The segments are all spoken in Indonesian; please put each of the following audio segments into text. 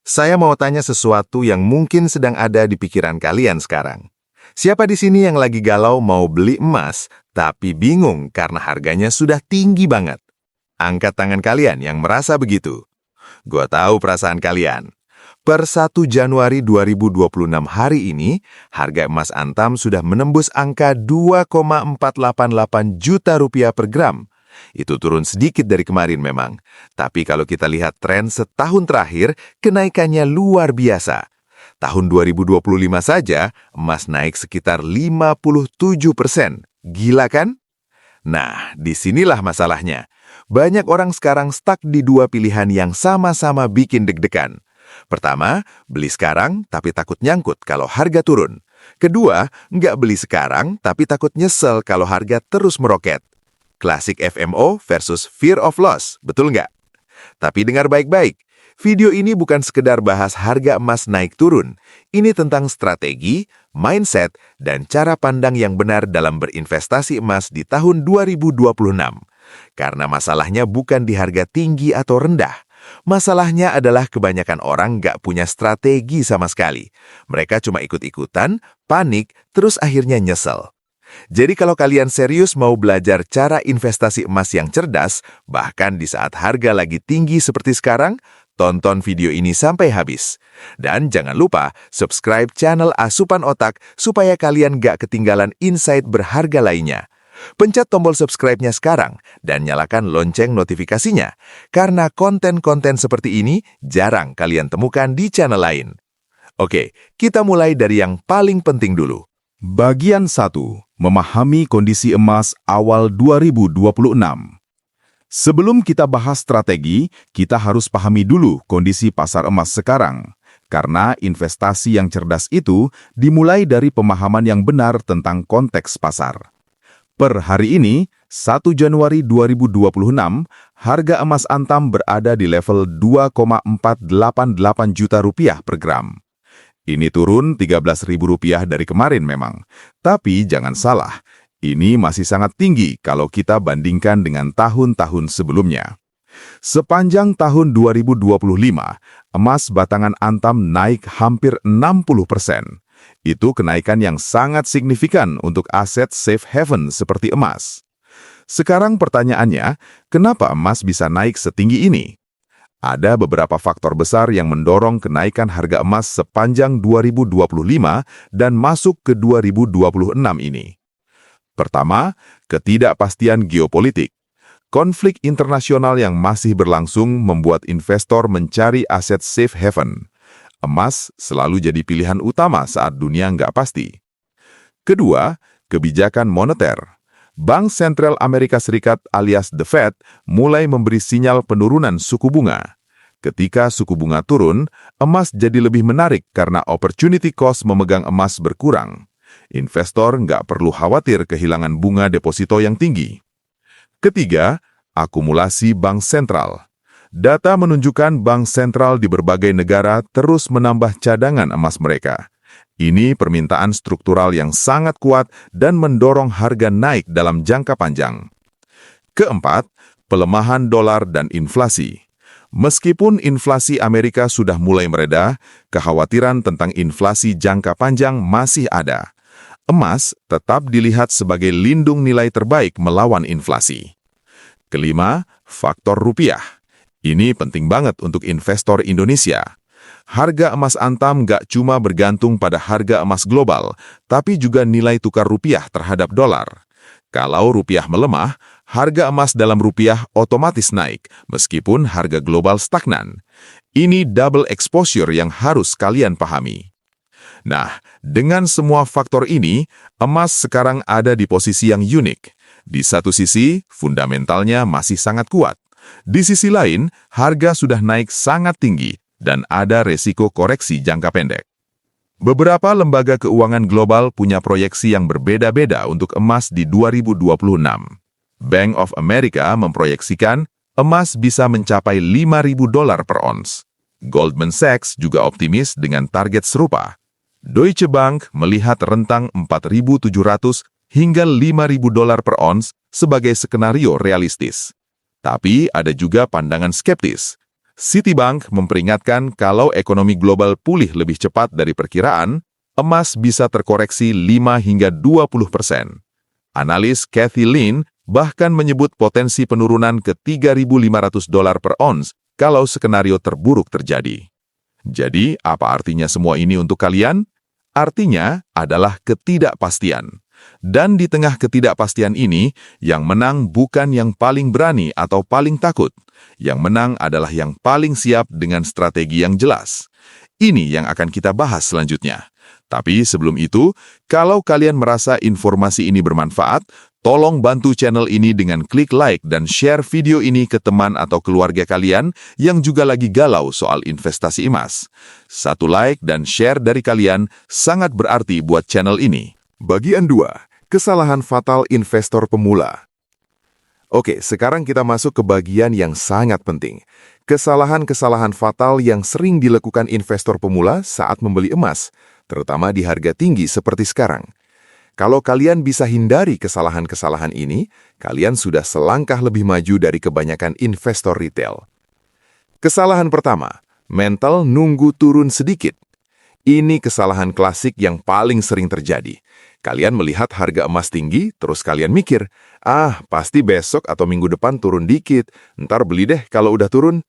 Saya mau tanya sesuatu yang mungkin sedang ada di pikiran kalian sekarang. Siapa di sini yang lagi galau mau beli emas, tapi bingung karena harganya sudah tinggi banget? Angkat tangan kalian yang merasa begitu. Gua tahu perasaan kalian. Per 1 Januari 2026 hari ini, harga emas Antam sudah menembus angka 2,488 juta rupiah per gram. Itu turun sedikit dari kemarin memang. Tapi kalau kita lihat tren setahun terakhir, kenaikannya luar biasa. Tahun 2025 saja, emas naik sekitar 57%. Gila kan? Nah, disinilah masalahnya. Banyak orang sekarang stuck di dua pilihan yang sama-sama bikin deg-degan. Pertama, beli sekarang tapi takut nyangkut kalau harga turun. Kedua, nggak beli sekarang tapi takut nyesel kalau harga terus meroket. Klasik FMO versus fear of loss, betul nggak? Tapi dengar baik-baik, video ini bukan sekedar bahas harga emas naik turun. Ini tentang strategi, mindset, dan cara pandang yang benar dalam berinvestasi emas di tahun 2026. Karena masalahnya bukan di harga tinggi atau rendah. Masalahnya adalah kebanyakan orang nggak punya strategi sama sekali. Mereka cuma ikut-ikutan, panik, terus akhirnya nyesel. Jadi kalau kalian serius mau belajar cara investasi emas yang cerdas, bahkan di saat harga lagi tinggi seperti sekarang, tonton video ini sampai habis. Dan jangan lupa subscribe channel Asupan Otak supaya kalian gak ketinggalan insight berharga lainnya. Pencet tombol subscribe-nya sekarang dan nyalakan lonceng notifikasinya, karena konten-konten seperti ini jarang kalian temukan di channel lain. Oke, kita mulai dari yang paling penting dulu. Bagian 1. Memahami kondisi emas awal 2026. Sebelum kita bahas strategi, kita harus pahami dulu kondisi pasar emas sekarang. Karena investasi yang cerdas itu dimulai dari pemahaman yang benar tentang konteks pasar. Per hari ini, 1 Januari 2026, harga emas Antam berada di level 2,488 juta rupiah per gram. Ini turun Rp13.000 dari kemarin memang. Tapi jangan salah, ini masih sangat tinggi kalau kita bandingkan dengan tahun-tahun sebelumnya. Sepanjang tahun 2025, emas batangan Antam naik hampir 60%. Itu kenaikan yang sangat signifikan untuk aset safe haven seperti emas. Sekarang pertanyaannya, kenapa emas bisa naik setinggi ini? Ada beberapa faktor besar yang mendorong kenaikan harga emas sepanjang 2025 dan masuk ke 2026 ini. Pertama, ketidakpastian geopolitik. Konflik internasional yang masih berlangsung membuat investor mencari aset safe haven. Emas selalu jadi pilihan utama saat dunia nggak pasti. Kedua, kebijakan moneter. Bank Sentral Amerika Serikat alias The Fed mulai memberi sinyal penurunan suku bunga. Ketika suku bunga turun, emas jadi lebih menarik karena opportunity cost memegang emas berkurang. Investor nggak perlu khawatir kehilangan bunga deposito yang tinggi. Ketiga, akumulasi bank sentral. Data menunjukkan bank sentral di berbagai negara terus menambah cadangan emas mereka. Ini permintaan struktural yang sangat kuat dan mendorong harga naik dalam jangka panjang. Keempat, pelemahan dolar dan inflasi. Meskipun inflasi Amerika sudah mulai mereda, kekhawatiran tentang inflasi jangka panjang masih ada. Emas tetap dilihat sebagai lindung nilai terbaik melawan inflasi. Kelima, faktor rupiah. Ini penting banget untuk investor Indonesia. Harga emas Antam nggak cuma bergantung pada harga emas global, tapi juga nilai tukar rupiah terhadap dolar. Kalau rupiah melemah, harga emas dalam rupiah otomatis naik, meskipun harga global stagnan. Ini double exposure yang harus kalian pahami. Nah, dengan semua faktor ini, emas sekarang ada di posisi yang unik. Di satu sisi, fundamentalnya masih sangat kuat. Di sisi lain, harga sudah naik sangat tinggi dan ada resiko koreksi jangka pendek. Beberapa lembaga keuangan global punya proyeksi yang berbeda-beda untuk emas di 2026. Bank of America memproyeksikan emas bisa mencapai $5.000 per ons. Goldman Sachs juga optimis dengan target serupa. Deutsche Bank melihat rentang 4.700 hingga $5.000 per ons sebagai skenario realistis. Tapi ada juga pandangan skeptis. Citibank memperingatkan kalau ekonomi global pulih lebih cepat dari perkiraan, emas bisa terkoreksi 5 hingga 20%. Analis Kathy Lin bahkan menyebut potensi penurunan ke $3.500 per ons kalau skenario terburuk terjadi. Jadi, apa artinya semua ini untuk kalian? Artinya adalah ketidakpastian. Dan di tengah ketidakpastian ini, yang menang bukan yang paling berani atau paling takut. Yang menang adalah yang paling siap dengan strategi yang jelas. Ini yang akan kita bahas selanjutnya. Tapi sebelum itu, kalau kalian merasa informasi ini bermanfaat, tolong bantu channel ini dengan klik like dan share video ini ke teman atau keluarga kalian yang juga lagi galau soal investasi emas. Satu like dan share dari kalian sangat berarti buat channel ini. Bagian 2. Kesalahan fatal investor pemula. Oke, sekarang kita masuk ke bagian yang sangat penting. Kesalahan-kesalahan fatal yang sering dilakukan investor pemula saat membeli emas, terutama di harga tinggi seperti sekarang. Kalau kalian bisa hindari kesalahan-kesalahan ini, kalian sudah selangkah lebih maju dari kebanyakan investor retail. Kesalahan pertama, mental nunggu turun sedikit. Ini kesalahan klasik yang paling sering terjadi. Kalian melihat harga emas tinggi, terus kalian mikir, pasti besok atau minggu depan turun dikit, ntar beli deh kalau udah turun.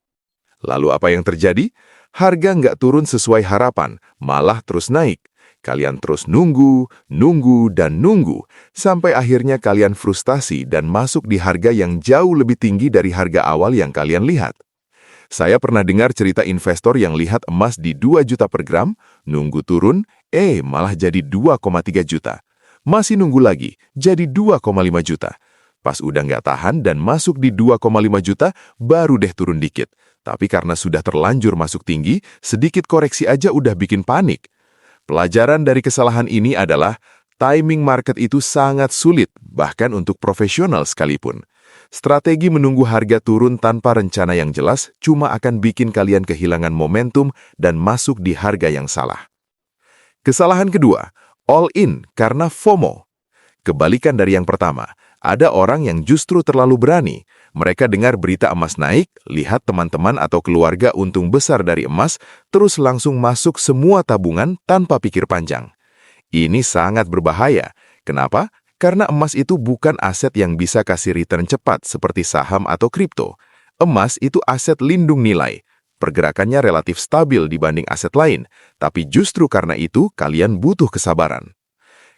Lalu apa yang terjadi? Harga nggak turun sesuai harapan, malah terus naik. Kalian terus nunggu, dan nunggu, sampai akhirnya kalian frustasi dan masuk di harga yang jauh lebih tinggi dari harga awal yang kalian lihat. Saya pernah dengar cerita investor yang lihat emas di 2 juta per gram, nunggu turun, malah jadi 2,3 juta. Masih nunggu lagi, jadi 2,5 juta. Pas udah nggak tahan dan masuk di 2,5 juta, baru deh turun dikit. Tapi karena sudah terlanjur masuk tinggi, sedikit koreksi aja udah bikin panik. Pelajaran dari kesalahan ini adalah, timing market itu sangat sulit, bahkan untuk profesional sekalipun. Strategi menunggu harga turun tanpa rencana yang jelas cuma akan bikin kalian kehilangan momentum dan masuk di harga yang salah. Kesalahan kedua, all in karena FOMO. Kebalikan dari yang pertama, ada orang yang justru terlalu berani. Mereka dengar berita emas naik, lihat teman-teman atau keluarga untung besar dari emas, terus langsung masuk semua tabungan tanpa pikir panjang. Ini sangat berbahaya. Kenapa? Karena emas itu bukan aset yang bisa kasih return cepat seperti saham atau kripto. Emas itu aset lindung nilai. Pergerakannya relatif stabil dibanding aset lain, tapi justru karena itu kalian butuh kesabaran.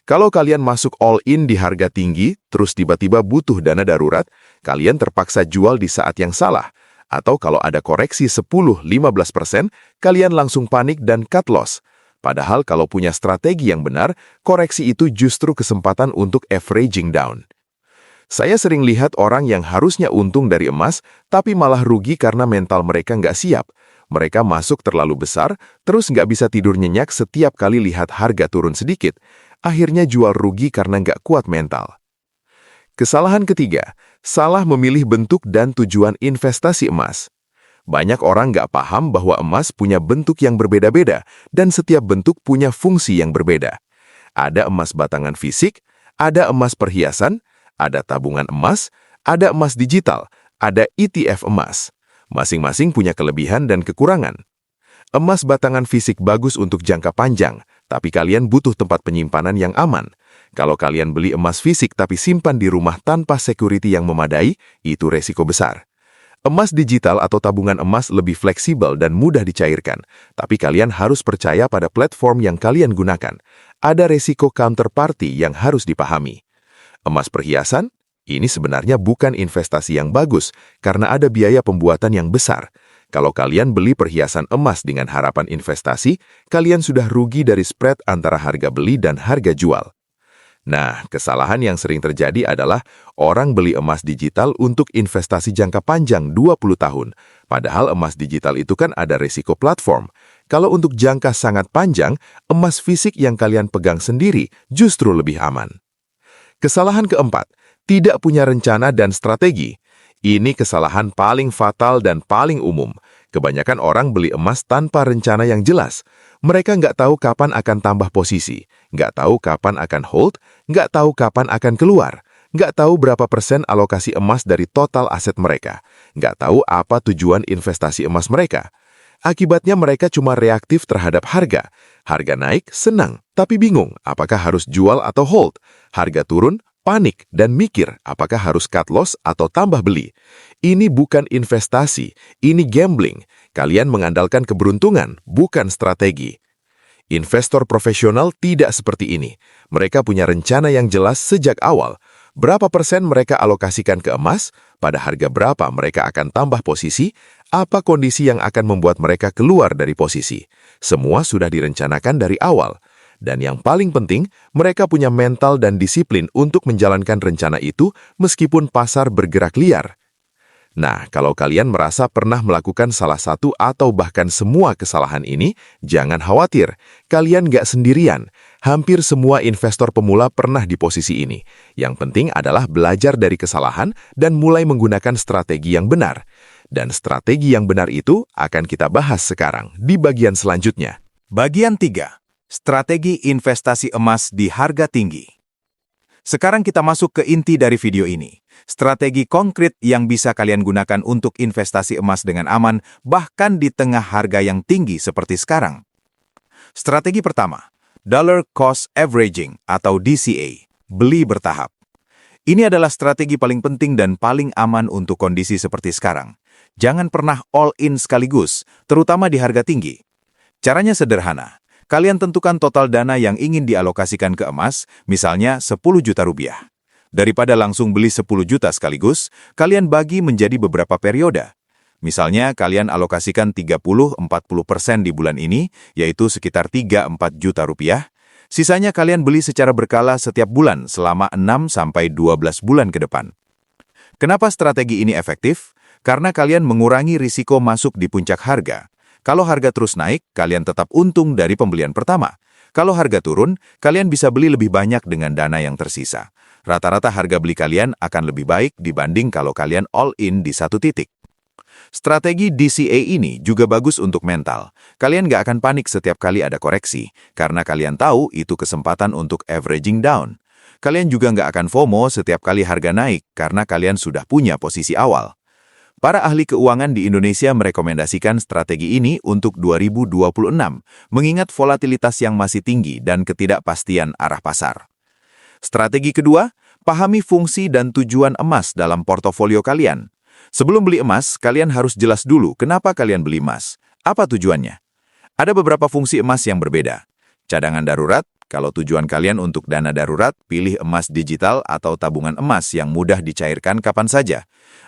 Kalau kalian masuk all in di harga tinggi, terus tiba-tiba butuh dana darurat, kalian terpaksa jual di saat yang salah. Atau kalau ada koreksi 10-15%, kalian langsung panik dan cut loss. Padahal kalau punya strategi yang benar, koreksi itu justru kesempatan untuk averaging down. Saya sering lihat orang yang harusnya untung dari emas, tapi malah rugi karena mental mereka nggak siap. Mereka masuk terlalu besar, terus nggak bisa tidur nyenyak setiap kali lihat harga turun sedikit. Akhirnya jual rugi karena nggak kuat mental. Kesalahan ketiga, salah memilih bentuk dan tujuan investasi emas. Banyak orang nggak paham bahwa emas punya bentuk yang berbeda-beda dan setiap bentuk punya fungsi yang berbeda. Ada emas batangan fisik, ada emas perhiasan, ada tabungan emas, ada emas digital, ada ETF emas. Masing-masing punya kelebihan dan kekurangan. Emas batangan fisik bagus untuk jangka panjang, tapi kalian butuh tempat penyimpanan yang aman. Kalau kalian beli emas fisik tapi simpan di rumah tanpa security yang memadai, itu resiko besar. Emas digital atau tabungan emas lebih fleksibel dan mudah dicairkan, tapi kalian harus percaya pada platform yang kalian gunakan. Ada resiko counterparty yang harus dipahami. Emas perhiasan, ini sebenarnya bukan investasi yang bagus karena ada biaya pembuatan yang besar. Kalau kalian beli perhiasan emas dengan harapan investasi, kalian sudah rugi dari spread antara harga beli dan harga jual. Nah, kesalahan yang sering terjadi adalah orang beli emas digital untuk investasi jangka panjang 20 tahun. Padahal emas digital itu kan ada resiko platform. Kalau untuk jangka sangat panjang, emas fisik yang kalian pegang sendiri justru lebih aman. Kesalahan keempat, tidak punya rencana dan strategi. Ini kesalahan paling fatal dan paling umum. Kebanyakan orang beli emas tanpa rencana yang jelas. Mereka nggak tahu kapan akan tambah posisi, nggak tahu kapan akan hold, nggak tahu kapan akan keluar, nggak tahu berapa persen alokasi emas dari total aset mereka, nggak tahu apa tujuan investasi emas mereka. Akibatnya mereka cuma reaktif terhadap harga. Harga naik, senang, tapi bingung apakah harus jual atau hold. Harga turun, panik, dan mikir apakah harus cut loss atau tambah beli. Ini bukan investasi, ini gambling. Kalian mengandalkan keberuntungan, bukan strategi. Investor profesional tidak seperti ini. Mereka punya rencana yang jelas sejak awal. Berapa persen mereka alokasikan ke emas, pada harga berapa mereka akan tambah posisi, apa kondisi yang akan membuat mereka keluar dari posisi. Semua sudah direncanakan dari awal. Dan yang paling penting, mereka punya mental dan disiplin untuk menjalankan rencana itu meskipun pasar bergerak liar. Nah, kalau kalian merasa pernah melakukan salah satu atau bahkan semua kesalahan ini, jangan khawatir. Kalian nggak sendirian. Hampir semua investor pemula pernah di posisi ini. Yang penting adalah belajar dari kesalahan dan mulai menggunakan strategi yang benar. Dan strategi yang benar itu akan kita bahas sekarang di bagian selanjutnya. Bagian 3. Strategi investasi emas di harga tinggi. Sekarang kita masuk ke inti dari video ini. Strategi konkret yang bisa kalian gunakan untuk investasi emas dengan aman, bahkan di tengah harga yang tinggi seperti sekarang. Strategi pertama, Dollar Cost Averaging atau DCA, beli bertahap. Ini adalah strategi paling penting dan paling aman untuk kondisi seperti sekarang. Jangan pernah all in sekaligus, terutama di harga tinggi. Caranya sederhana. Kalian tentukan total dana yang ingin dialokasikan ke emas, misalnya 10 juta rupiah. Daripada langsung beli 10 juta sekaligus, kalian bagi menjadi beberapa periode. Misalnya, kalian alokasikan 30-40% di bulan ini, yaitu sekitar 3-4 juta rupiah. Sisanya kalian beli secara berkala setiap bulan selama 6-12 bulan ke depan. Kenapa strategi ini efektif? Karena kalian mengurangi risiko masuk di puncak harga. Kalau harga terus naik, kalian tetap untung dari pembelian pertama. Kalau harga turun, kalian bisa beli lebih banyak dengan dana yang tersisa. Rata-rata harga beli kalian akan lebih baik dibanding kalau kalian all in di satu titik. Strategi DCA ini juga bagus untuk mental. Kalian nggak akan panik setiap kali ada koreksi, karena kalian tahu itu kesempatan untuk averaging down. Kalian juga nggak akan FOMO setiap kali harga naik, karena kalian sudah punya posisi awal. Para ahli keuangan di Indonesia merekomendasikan strategi ini untuk 2026, mengingat volatilitas yang masih tinggi dan ketidakpastian arah pasar. Strategi kedua, pahami fungsi dan tujuan emas dalam portofolio kalian. Sebelum beli emas, kalian harus jelas dulu kenapa kalian beli emas. Apa tujuannya? Ada beberapa fungsi emas yang berbeda. Cadangan darurat, kalau tujuan kalian untuk dana darurat, pilih emas digital atau tabungan emas yang mudah dicairkan kapan saja.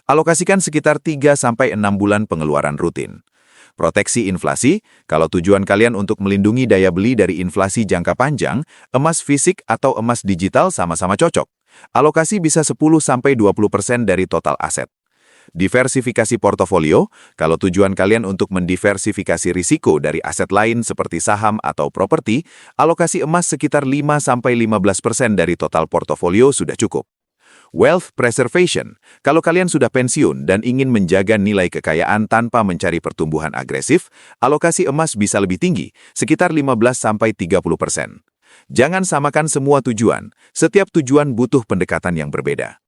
Alokasikan sekitar 3-6 bulan pengeluaran rutin. Proteksi inflasi, kalau tujuan kalian untuk melindungi daya beli dari inflasi jangka panjang, emas fisik atau emas digital sama-sama cocok. Alokasi bisa 10-20% dari total aset. Diversifikasi portofolio, kalau tujuan kalian untuk mendiversifikasi risiko dari aset lain seperti saham atau properti, alokasi emas sekitar 5-15% dari total portofolio sudah cukup. Wealth preservation, kalau kalian sudah pensiun dan ingin menjaga nilai kekayaan tanpa mencari pertumbuhan agresif, alokasi emas bisa lebih tinggi, sekitar 15-30%. Jangan samakan semua tujuan, setiap tujuan butuh pendekatan yang berbeda.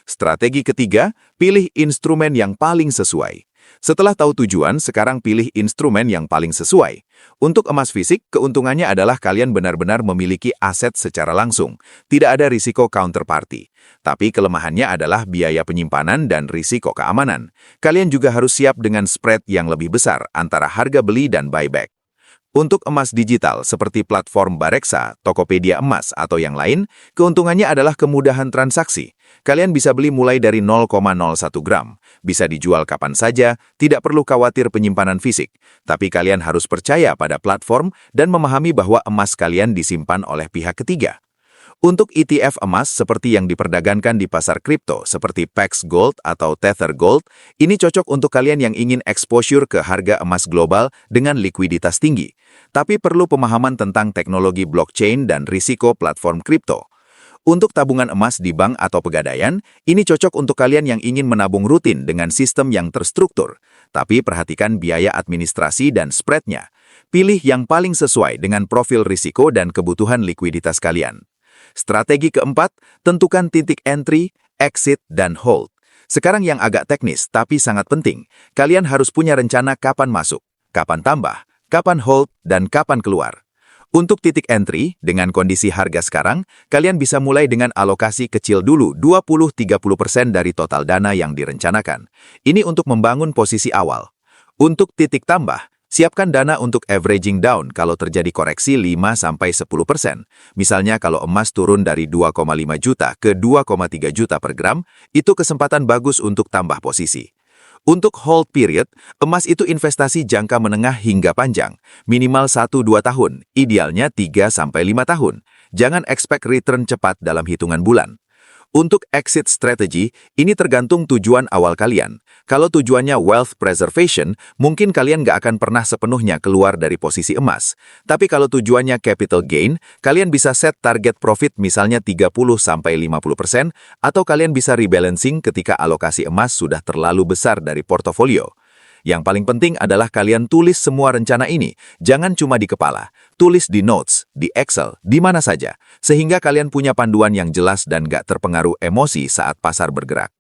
Strategi ketiga, pilih instrumen yang paling sesuai. Setelah tahu tujuan, sekarang pilih instrumen yang paling sesuai. Untuk emas fisik, keuntungannya adalah kalian benar-benar memiliki aset secara langsung. Tidak ada risiko counterparty. Tapi kelemahannya adalah biaya penyimpanan dan risiko keamanan. Kalian juga harus siap dengan spread yang lebih besar antara harga beli dan buyback. Untuk emas digital seperti platform Bareksa, Tokopedia Emas, atau yang lain, keuntungannya adalah kemudahan transaksi. Kalian bisa beli mulai dari 0,01 gram. Bisa dijual kapan saja, tidak perlu khawatir penyimpanan fisik. Tapi kalian harus percaya pada platform dan memahami bahwa emas kalian disimpan oleh pihak ketiga. Untuk ETF emas seperti yang diperdagangkan di pasar kripto seperti Pax Gold atau Tether Gold, ini cocok untuk kalian yang ingin exposure ke harga emas global dengan likuiditas tinggi, tapi perlu pemahaman tentang teknologi blockchain dan risiko platform kripto. Untuk tabungan emas di bank atau pegadaian, ini cocok untuk kalian yang ingin menabung rutin dengan sistem yang terstruktur, tapi perhatikan biaya administrasi dan spread-nya. Pilih yang paling sesuai dengan profil risiko dan kebutuhan likuiditas kalian. Strategi keempat, tentukan titik entry, exit, dan hold. Sekarang yang agak teknis tapi sangat penting. Kalian harus punya rencana kapan masuk, kapan tambah, kapan hold, dan kapan keluar. Untuk titik entry, dengan kondisi harga sekarang, kalian bisa mulai dengan alokasi kecil dulu 20-30% dari total dana yang direncanakan. Ini untuk membangun posisi awal. Untuk titik tambah, siapkan dana untuk averaging down kalau terjadi koreksi 5-10%. Misalnya kalau emas turun dari 2,5 juta ke 2,3 juta per gram, itu kesempatan bagus untuk tambah posisi. Untuk hold period, emas itu investasi jangka menengah hingga panjang, minimal 1-2 tahun, idealnya 3-5 tahun. Jangan expect return cepat dalam hitungan bulan. Untuk exit strategy, ini tergantung tujuan awal kalian. Kalau tujuannya wealth preservation, mungkin kalian nggak akan pernah sepenuhnya keluar dari posisi emas. Tapi kalau tujuannya capital gain, kalian bisa set target profit misalnya 30-50%, atau kalian bisa rebalancing ketika alokasi emas sudah terlalu besar dari portofolio. Yang paling penting adalah kalian tulis semua rencana ini, jangan cuma di kepala. Tulis di notes, di Excel, di mana saja, sehingga kalian punya panduan yang jelas dan gak terpengaruh emosi saat pasar bergerak.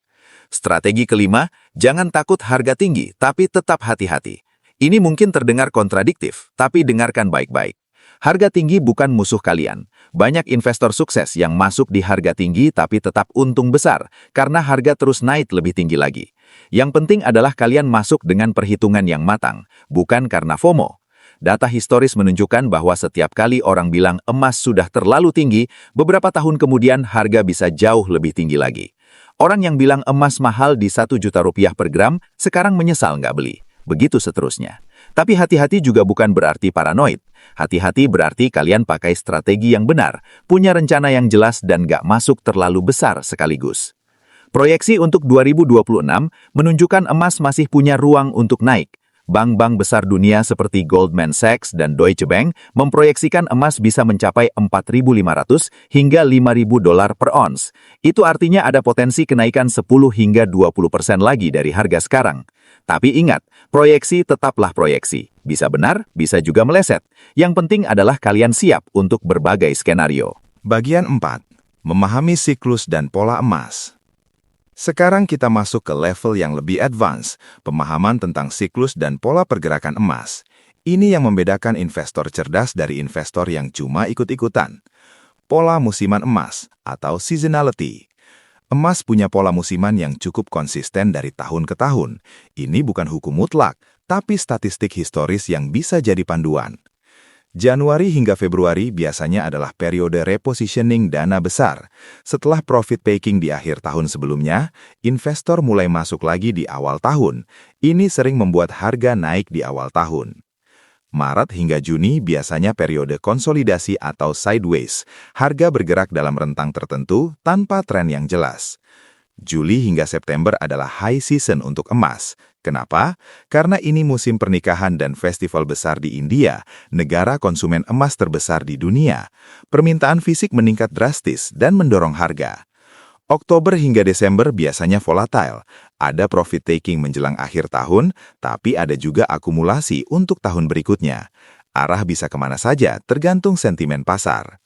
Strategi kelima, jangan takut harga tinggi, tapi tetap hati-hati. Ini mungkin terdengar kontradiktif, tapi dengarkan baik-baik. Harga tinggi bukan musuh kalian. Banyak investor sukses yang masuk di harga tinggi tapi tetap untung besar, karena harga terus naik lebih tinggi lagi. Yang penting adalah kalian masuk dengan perhitungan yang matang, bukan karena FOMO. Data historis menunjukkan bahwa setiap kali orang bilang emas sudah terlalu tinggi, beberapa tahun kemudian harga bisa jauh lebih tinggi lagi. Orang yang bilang emas mahal di 1 juta rupiah per gram, sekarang menyesal nggak beli. Begitu seterusnya. Tapi hati-hati juga bukan berarti paranoid. Hati-hati berarti kalian pakai strategi yang benar, punya rencana yang jelas dan nggak masuk terlalu besar sekaligus. Proyeksi untuk 2026 menunjukkan emas masih punya ruang untuk naik. Bank-bank besar dunia seperti Goldman Sachs dan Deutsche Bank memproyeksikan emas bisa mencapai 4.500 hingga 5.000 dolar per ons. Itu artinya ada potensi kenaikan 10 hingga 20% lagi dari harga sekarang. Tapi ingat, proyeksi tetaplah proyeksi. Bisa benar, bisa juga meleset. Yang penting adalah kalian siap untuk berbagai skenario. Bagian 4. Memahami siklus dan pola emas. Sekarang kita masuk ke level yang lebih advance, pemahaman tentang siklus dan pola pergerakan emas. Ini yang membedakan investor cerdas dari investor yang cuma ikut-ikutan. Pola musiman emas atau seasonality. Emas punya pola musiman yang cukup konsisten dari tahun ke tahun. Ini bukan hukum mutlak, tapi statistik historis yang bisa jadi panduan. Januari hingga Februari biasanya adalah periode repositioning dana besar. Setelah profit taking di akhir tahun sebelumnya, investor mulai masuk lagi di awal tahun. Ini sering membuat harga naik di awal tahun. Maret hingga Juni biasanya periode konsolidasi atau sideways. Harga bergerak dalam rentang tertentu tanpa tren yang jelas. Juli hingga September adalah high season untuk emas. Kenapa? Karena ini musim pernikahan dan festival besar di India, negara konsumen emas terbesar di dunia. Permintaan fisik meningkat drastis dan mendorong harga. Oktober hingga Desember biasanya volatile. Ada profit taking menjelang akhir tahun, tapi ada juga akumulasi untuk tahun berikutnya. Arah bisa kemana saja, tergantung sentimen pasar.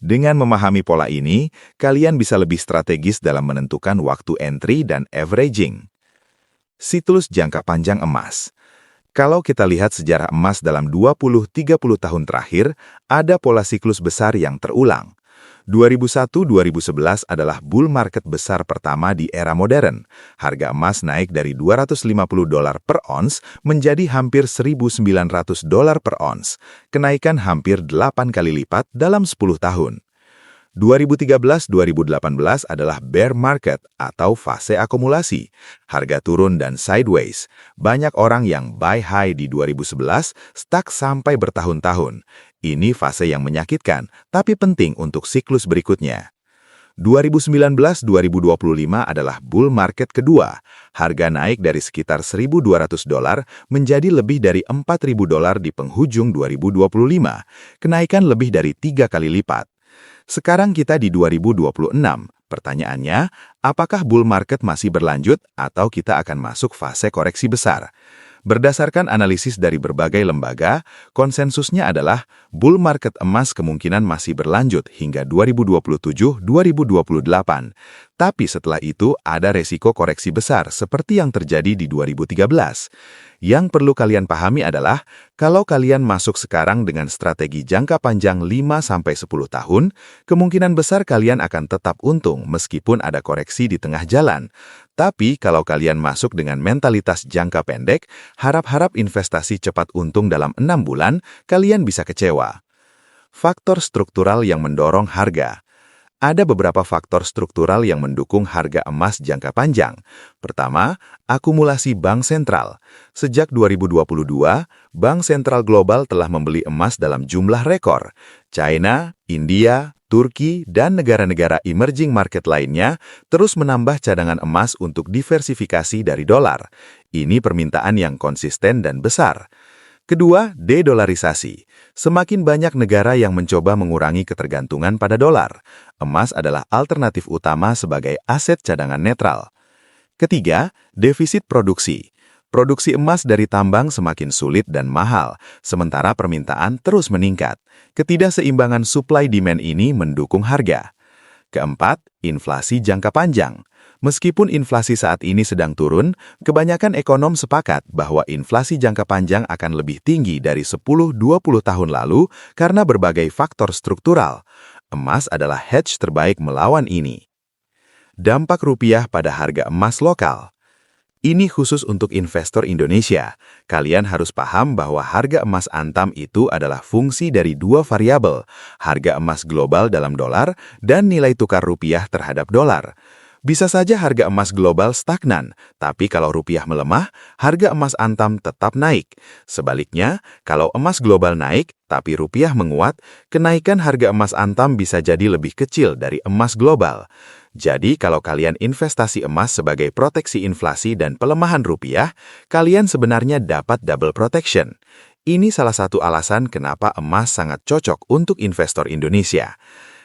Dengan memahami pola ini, kalian bisa lebih strategis dalam menentukan waktu entry dan averaging. Siklus jangka panjang emas. Kalau kita lihat sejarah emas dalam 20-30 tahun terakhir, ada pola siklus besar yang terulang. 2001-2011 adalah bull market besar pertama di era modern. Harga emas naik dari $250 per ons menjadi hampir $1.900 per ons. Kenaikan hampir 8 kali lipat dalam 10 tahun. 2013-2018 adalah bear market atau fase akumulasi. Harga turun dan sideways. Banyak orang yang buy high di 2011 stuck sampai bertahun-tahun. Ini fase yang menyakitkan, tapi penting untuk siklus berikutnya. 2019-2025 adalah bull market kedua. Harga naik dari sekitar $1.200 menjadi lebih dari $4.000 di penghujung 2025. Kenaikan lebih dari 3 kali lipat. Sekarang kita di 2026. Pertanyaannya, apakah bull market masih berlanjut atau kita akan masuk fase koreksi besar? Berdasarkan analisis dari berbagai lembaga, konsensusnya adalah bull market emas kemungkinan masih berlanjut hingga 2027-2028. Tapi setelah itu ada resiko koreksi besar seperti yang terjadi di 2013. Yang perlu kalian pahami adalah, kalau kalian masuk sekarang dengan strategi jangka panjang 5-10 tahun, kemungkinan besar kalian akan tetap untung meskipun ada koreksi di tengah jalan. Tapi kalau kalian masuk dengan mentalitas jangka pendek, harap-harap investasi cepat untung dalam 6 bulan, kalian bisa kecewa. Faktor struktural yang mendorong harga. Ada beberapa faktor struktural yang mendukung harga emas jangka panjang. Pertama, akumulasi bank sentral. Sejak 2022, Bank Sentral Global telah membeli emas dalam jumlah rekor. China, India, Turki, dan negara-negara emerging market lainnya terus menambah cadangan emas untuk diversifikasi dari dolar. Ini permintaan yang konsisten dan besar. Kedua, dedolarisasi. Semakin banyak negara yang mencoba mengurangi ketergantungan pada dolar. Emas adalah alternatif utama sebagai aset cadangan netral. Ketiga, defisit produksi. Produksi emas dari tambang semakin sulit dan mahal, sementara permintaan terus meningkat. Ketidakseimbangan supply-demand ini mendukung harga. Keempat, inflasi jangka panjang. Meskipun inflasi saat ini sedang turun, kebanyakan ekonom sepakat bahwa inflasi jangka panjang akan lebih tinggi dari 10-20 tahun lalu karena berbagai faktor struktural. Emas adalah hedge terbaik melawan ini. Dampak rupiah pada harga emas lokal. Ini khusus untuk investor Indonesia. Kalian harus paham bahwa harga emas Antam itu adalah fungsi dari dua variabel, harga emas global dalam dolar dan nilai tukar rupiah terhadap dolar. Bisa saja harga emas global stagnan, tapi kalau rupiah melemah, harga emas Antam tetap naik. Sebaliknya, kalau emas global naik, tapi rupiah menguat, kenaikan harga emas Antam bisa jadi lebih kecil dari emas global. Jadi, kalau kalian investasi emas sebagai proteksi inflasi dan pelemahan rupiah, kalian sebenarnya dapat double protection. Ini salah satu alasan kenapa emas sangat cocok untuk investor Indonesia.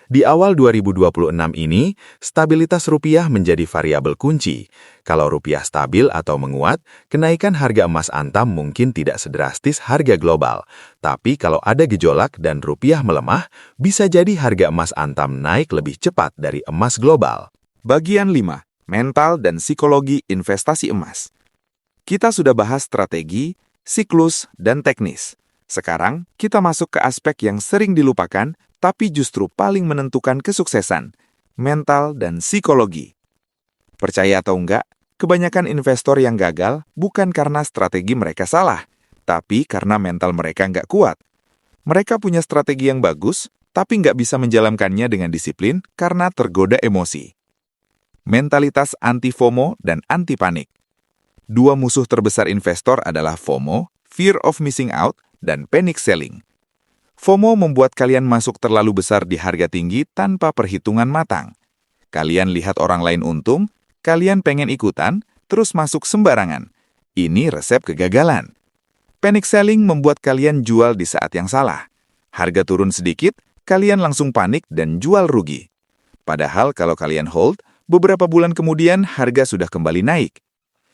Di awal 2026 ini, stabilitas rupiah menjadi variabel kunci. Kalau rupiah stabil atau menguat, kenaikan harga emas Antam mungkin tidak sedrastis harga global. Tapi kalau ada gejolak dan rupiah melemah, bisa jadi harga emas Antam naik lebih cepat dari emas global. Bagian 5. Mental dan psikologi investasi emas. Kita sudah bahas strategi, siklus, dan teknis. Sekarang, kita masuk ke aspek yang sering dilupakan, tapi justru paling menentukan kesuksesan, mental dan psikologi. Percaya atau enggak, kebanyakan investor yang gagal bukan karena strategi mereka salah, tapi karena mental mereka nggak kuat. Mereka punya strategi yang bagus, tapi nggak bisa menjalankannya dengan disiplin karena tergoda emosi. Mentalitas anti-FOMO dan anti-panik. Dua musuh terbesar investor adalah FOMO, fear of missing out, dan panic selling. FOMO membuat kalian masuk terlalu besar di harga tinggi tanpa perhitungan matang. Kalian lihat orang lain untung, kalian pengen ikutan, terus masuk sembarangan. Ini resep kegagalan. Panic selling membuat kalian jual di saat yang salah. Harga turun sedikit, kalian langsung panik dan jual rugi. Padahal kalau kalian hold, beberapa bulan kemudian harga sudah kembali naik.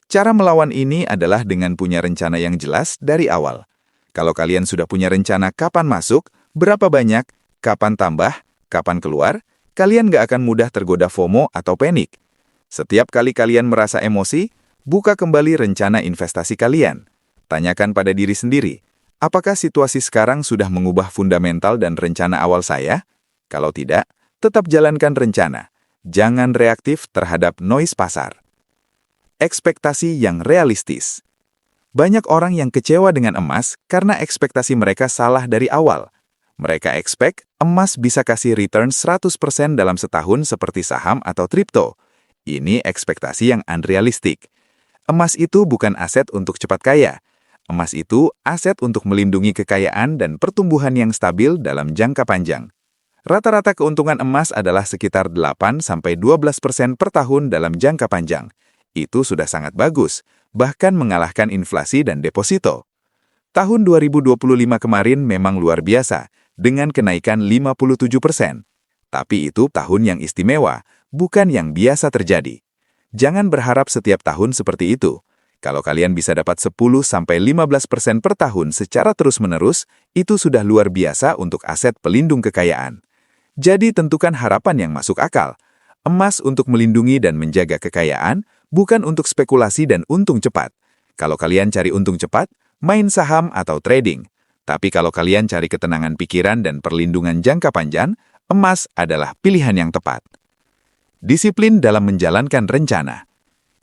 Cara melawan ini adalah dengan punya rencana yang jelas dari awal. Kalau kalian sudah punya rencana kapan masuk, berapa banyak, kapan tambah, kapan keluar, kalian nggak akan mudah tergoda FOMO atau panik. Setiap kali kalian merasa emosi, buka kembali rencana investasi kalian. Tanyakan pada diri sendiri, apakah situasi sekarang sudah mengubah fundamental dan rencana awal saya? Kalau tidak, tetap jalankan rencana. Jangan reaktif terhadap noise pasar. Ekspektasi yang realistis. Banyak orang yang kecewa dengan emas karena ekspektasi mereka salah dari awal. Mereka expect emas bisa kasih return 100% dalam setahun seperti saham atau kripto. Ini ekspektasi yang unrealistik. Emas itu bukan aset untuk cepat kaya. Emas itu aset untuk melindungi kekayaan dan pertumbuhan yang stabil dalam jangka panjang. Rata-rata keuntungan emas adalah sekitar 8-12% per tahun dalam jangka panjang. Itu sudah sangat bagus, bahkan mengalahkan inflasi dan deposito. Tahun 2025 kemarin memang luar biasa, dengan kenaikan 57%. Tapi itu tahun yang istimewa, bukan yang biasa terjadi. Jangan berharap setiap tahun seperti itu. Kalau kalian bisa dapat 10-15% per tahun secara terus-menerus, itu sudah luar biasa untuk aset pelindung kekayaan. Jadi tentukan harapan yang masuk akal. Emas untuk melindungi dan menjaga kekayaan, bukan untuk spekulasi dan untung cepat. Kalau kalian cari untung cepat, main saham atau trading. Tapi kalau kalian cari ketenangan pikiran dan perlindungan jangka panjang, emas adalah pilihan yang tepat. Disiplin dalam menjalankan rencana.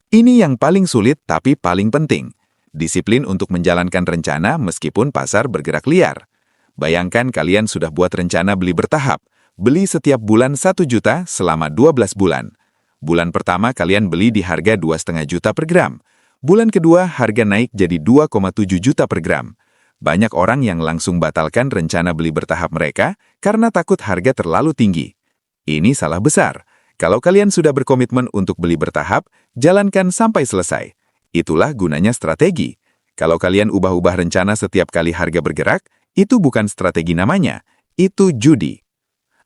Ini yang paling sulit tapi paling penting. Disiplin untuk menjalankan rencana meskipun pasar bergerak liar. Bayangkan kalian sudah buat rencana beli bertahap. Beli setiap bulan 1 juta selama 12 bulan. Bulan pertama kalian beli di harga 2,5 juta per gram. Bulan kedua harga naik jadi 2,7 juta per gram. Banyak orang yang langsung batalkan rencana beli bertahap mereka karena takut harga terlalu tinggi. Ini salah besar. Kalau kalian sudah berkomitmen untuk beli bertahap, jalankan sampai selesai. Itulah gunanya strategi. Kalau kalian ubah-ubah rencana setiap kali harga bergerak, itu bukan strategi namanya, itu judi.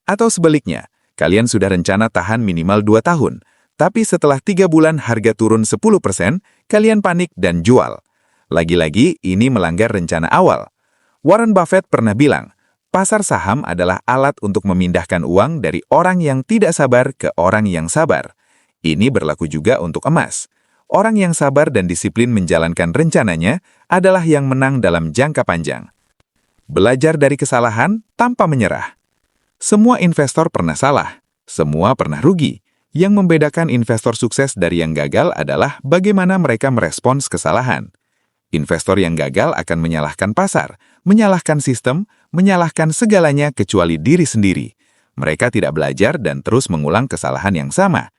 Atau sebaliknya, kalian sudah rencana tahan minimal 2 tahun, tapi setelah 3 bulan harga turun 10%, kalian panik dan jual. Lagi-lagi, ini melanggar rencana awal. Warren Buffett pernah bilang, pasar saham adalah alat untuk memindahkan uang dari orang yang tidak sabar ke orang yang sabar. Ini berlaku juga untuk emas. Orang yang sabar dan disiplin menjalankan rencananya adalah yang menang dalam jangka panjang. Belajar dari kesalahan tanpa menyerah. Semua investor pernah salah, semua pernah rugi. Yang membedakan investor sukses dari yang gagal adalah bagaimana mereka merespons kesalahan. Investor yang gagal akan menyalahkan pasar, menyalahkan sistem, menyalahkan segalanya kecuali diri sendiri. Mereka tidak belajar dan terus mengulang kesalahan yang sama.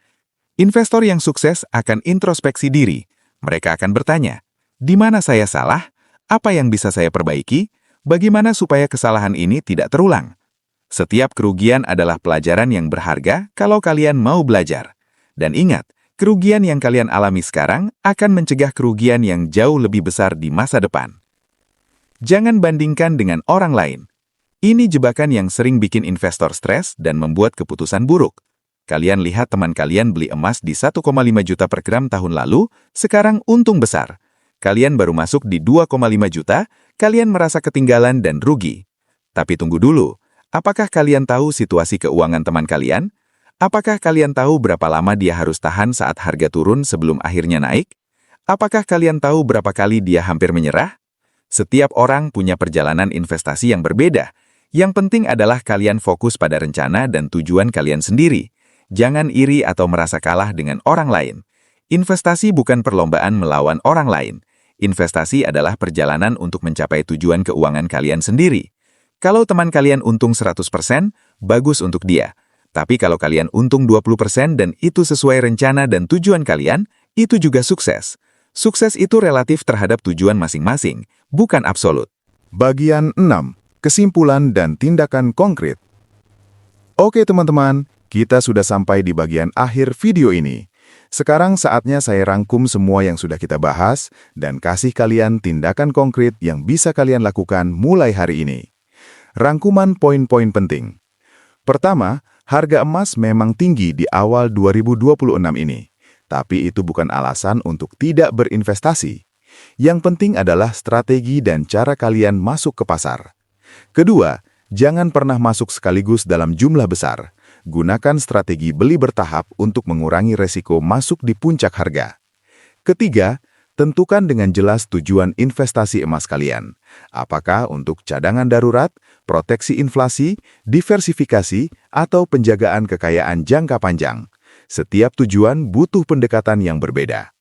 Investor yang sukses akan introspeksi diri. Mereka akan bertanya, di mana saya salah? Apa yang bisa saya perbaiki? Bagaimana supaya kesalahan ini tidak terulang? Setiap kerugian adalah pelajaran yang berharga kalau kalian mau belajar. Dan ingat, kerugian yang kalian alami sekarang akan mencegah kerugian yang jauh lebih besar di masa depan. Jangan bandingkan dengan orang lain. Ini jebakan yang sering bikin investor stres dan membuat keputusan buruk. Kalian lihat teman kalian beli emas di 1,5 juta per gram tahun lalu, sekarang untung besar. Kalian baru masuk di 2,5 juta, kalian merasa ketinggalan dan rugi. Tapi tunggu dulu, apakah kalian tahu situasi keuangan teman kalian? Apakah kalian tahu berapa lama dia harus tahan saat harga turun sebelum akhirnya naik? Apakah kalian tahu berapa kali dia hampir menyerah? Setiap orang punya perjalanan investasi yang berbeda. Yang penting adalah kalian fokus pada rencana dan tujuan kalian sendiri. Jangan iri atau merasa kalah dengan orang lain. Investasi bukan perlombaan melawan orang lain. Investasi adalah perjalanan untuk mencapai tujuan keuangan kalian sendiri. Kalau teman kalian untung 100%, bagus untuk dia. Tapi kalau kalian untung 20% dan itu sesuai rencana dan tujuan kalian, itu juga sukses. Sukses itu relatif terhadap tujuan masing-masing, bukan absolut. Bagian 6. Kesimpulan dan tindakan konkret. Oke teman-teman, kita sudah sampai di bagian akhir video ini. Sekarang saatnya saya rangkum semua yang sudah kita bahas dan kasih kalian tindakan konkret yang bisa kalian lakukan mulai hari ini. Rangkuman poin-poin penting. Pertama, harga emas memang tinggi di awal 2026 ini. Tapi itu bukan alasan untuk tidak berinvestasi. Yang penting adalah strategi dan cara kalian masuk ke pasar. Kedua, jangan pernah masuk sekaligus dalam jumlah besar. Gunakan strategi beli bertahap untuk mengurangi resiko masuk di puncak harga. Ketiga, tentukan dengan jelas tujuan investasi emas kalian. Apakah untuk cadangan darurat, proteksi inflasi, diversifikasi, atau penjagaan kekayaan jangka panjang. Setiap tujuan butuh pendekatan yang berbeda.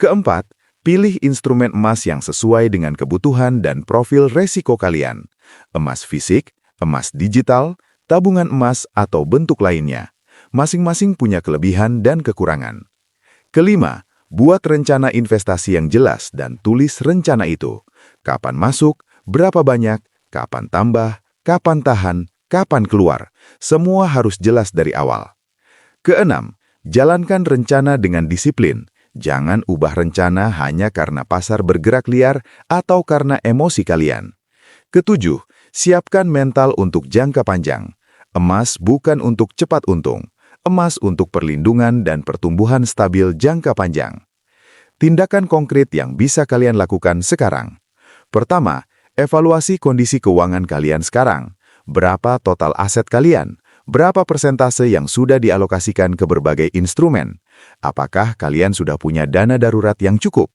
Keempat, pilih instrumen emas yang sesuai dengan kebutuhan dan profil resiko kalian. Emas fisik, emas digital, tabungan emas, atau bentuk lainnya. Masing-masing punya kelebihan dan kekurangan. Kelima, buat rencana investasi yang jelas dan tulis rencana itu. Kapan masuk, berapa banyak, kapan tambah, kapan tahan, kapan keluar. Semua harus jelas dari awal. Keenam, jalankan rencana dengan disiplin. Jangan ubah rencana hanya karena pasar bergerak liar atau karena emosi kalian. Ketujuh, siapkan mental untuk jangka panjang. Emas bukan untuk cepat untung. Emas untuk perlindungan dan pertumbuhan stabil jangka panjang. Tindakan konkret yang bisa kalian lakukan sekarang. Pertama, evaluasi kondisi keuangan kalian sekarang. Berapa total aset kalian? Berapa persentase yang sudah dialokasikan ke berbagai instrumen? Apakah kalian sudah punya dana darurat yang cukup?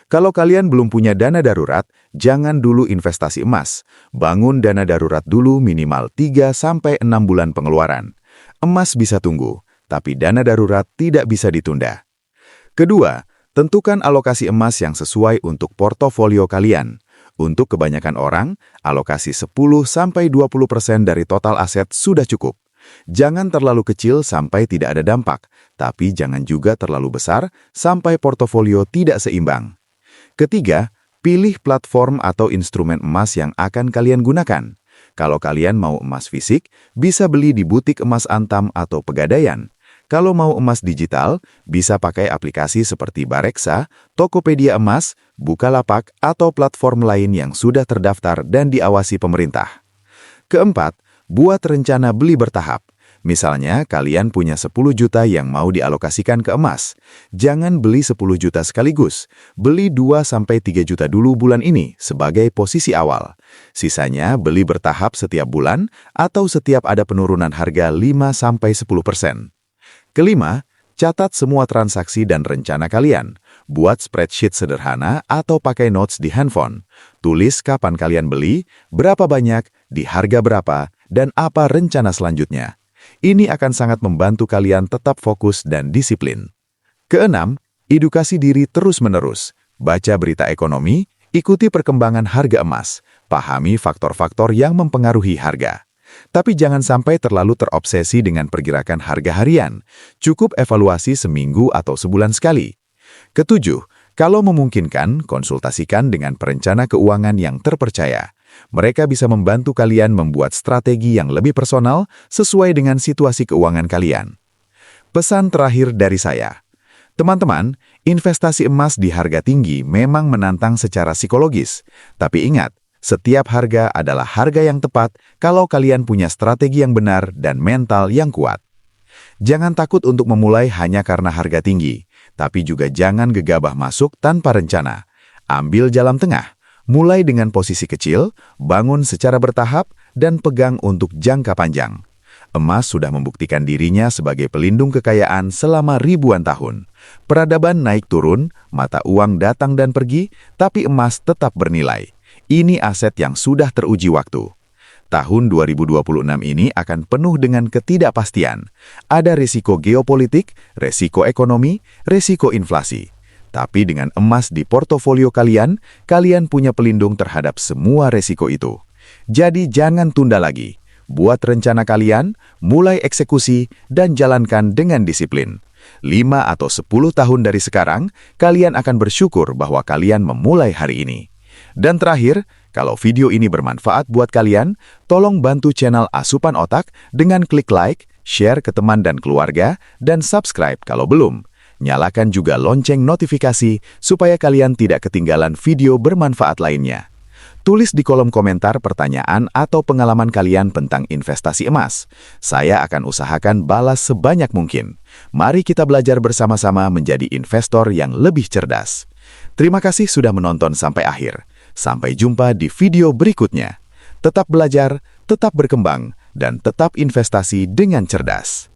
Kalau kalian belum punya dana darurat, jangan dulu investasi emas. Bangun dana darurat dulu minimal 3-6 bulan pengeluaran. Emas bisa tunggu, tapi dana darurat tidak bisa ditunda. Kedua, tentukan alokasi emas yang sesuai untuk portofolio kalian. Untuk kebanyakan orang, alokasi 10-20% dari total aset sudah cukup. Jangan terlalu kecil sampai tidak ada dampak, tapi jangan juga terlalu besar sampai portofolio tidak seimbang. Ketiga, pilih platform atau instrumen emas yang akan kalian gunakan. Kalau kalian mau emas fisik, bisa beli di butik emas Antam atau Pegadaian. Kalau mau emas digital, bisa pakai aplikasi seperti Bareksa, Tokopedia Emas, Bukalapak, atau platform lain yang sudah terdaftar dan diawasi pemerintah. Keempat, buat rencana beli bertahap. Misalnya, kalian punya 10 juta yang mau dialokasikan ke emas. Jangan beli 10 juta sekaligus. Beli 2-3 juta dulu bulan ini sebagai posisi awal. Sisanya beli bertahap setiap bulan atau setiap ada penurunan harga 5-10%. Kelima, catat semua transaksi dan rencana kalian. Buat spreadsheet sederhana atau pakai notes di handphone. Tulis kapan kalian beli, berapa banyak, di harga berapa, dan apa rencana selanjutnya. Ini akan sangat membantu kalian tetap fokus dan disiplin. Keenam, edukasi diri terus-menerus. Baca berita ekonomi, ikuti perkembangan harga emas, pahami faktor-faktor yang mempengaruhi harga. Tapi jangan sampai terlalu terobsesi dengan pergerakan harga harian. Cukup evaluasi seminggu atau sebulan sekali. Ketujuh, kalau memungkinkan, konsultasikan dengan perencana keuangan yang terpercaya. Mereka bisa membantu kalian membuat strategi yang lebih personal sesuai dengan situasi keuangan kalian. Pesan terakhir dari saya. Teman-teman, investasi emas di harga tinggi memang menantang secara psikologis. Tapi ingat, setiap harga adalah harga yang tepat kalau kalian punya strategi yang benar dan mental yang kuat. Jangan takut untuk memulai hanya karena harga tinggi, tapi juga jangan gegabah masuk tanpa rencana. Ambil jalan tengah, mulai dengan posisi kecil, bangun secara bertahap, dan pegang untuk jangka panjang. Emas sudah membuktikan dirinya sebagai pelindung kekayaan selama ribuan tahun. Peradaban naik turun, mata uang datang dan pergi, tapi emas tetap bernilai. Ini aset yang sudah teruji waktu. Tahun 2026 ini akan penuh dengan ketidakpastian. Ada risiko geopolitik, risiko ekonomi, risiko inflasi. Tapi dengan emas di portofolio kalian, kalian punya pelindung terhadap semua risiko itu. Jadi jangan tunda lagi. Buat rencana kalian, mulai eksekusi, dan jalankan dengan disiplin. 5 atau 10 tahun dari sekarang, kalian akan bersyukur bahwa kalian memulai hari ini. Dan terakhir, kalau video ini bermanfaat buat kalian, tolong bantu channel Asupan Otak dengan klik like, share ke teman dan keluarga, dan subscribe kalau belum. Nyalakan juga lonceng notifikasi supaya kalian tidak ketinggalan video bermanfaat lainnya. Tulis di kolom komentar pertanyaan atau pengalaman kalian tentang investasi emas. Saya akan usahakan balas sebanyak mungkin. Mari kita belajar bersama-sama menjadi investor yang lebih cerdas. Terima kasih sudah menonton sampai akhir. Sampai jumpa di video berikutnya. Tetap belajar, tetap berkembang, dan tetap investasi dengan cerdas.